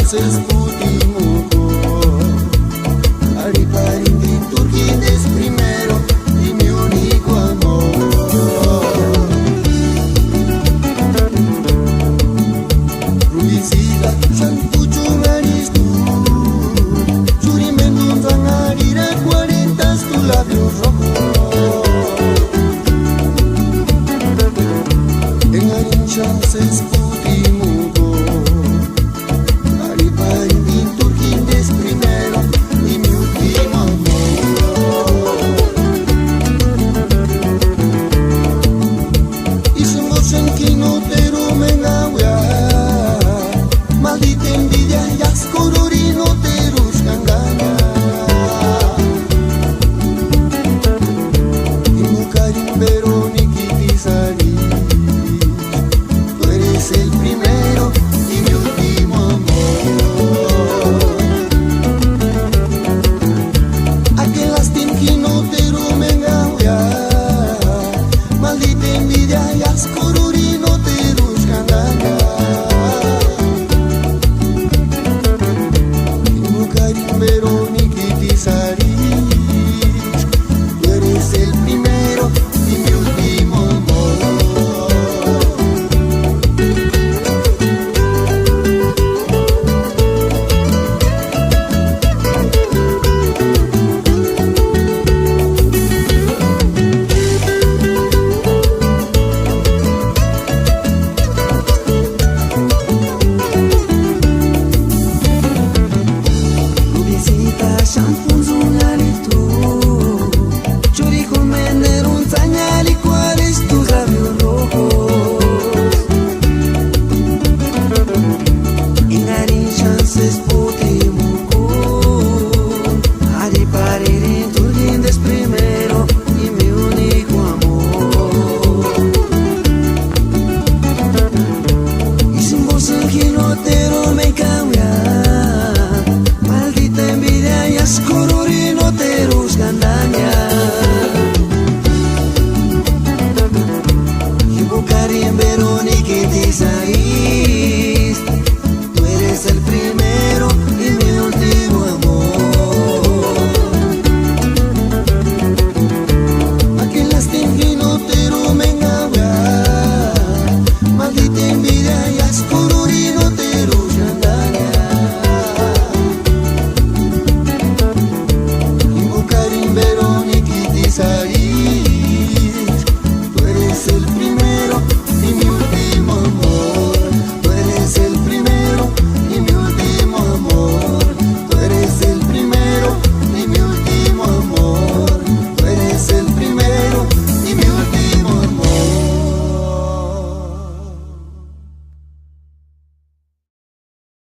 chances putimuco. Ariparintin Turquín es primero y mi único amor. Rubicita, Santucho Maristu, Churimenun Zangarira, 40 tu labios rojos. En chances putimuco. Ariparintin Turquín es primero y mi último amor. Y somos en Quinotero Menagua, maldita envidia y ascororino terus cangaña. Y mucarín pero ni quitisari, tú eres el primero y mi último amor. Aquel lastim Quinotero Menagua, maldita envidia y ascororino terus cangaña. Tú eres el primero y mi último amor. Rubicita, shampoo, zunalitu, chorico, mender, un tañal y cuáles tus labios rojos. Ingarin chances putimuco. Ariparintin Turquín es primero y mi único amor. Y sin vos en Quinotero me cambia, maldita envidia y ascororino terus candaña. Y bucarín Verónica y Tisai,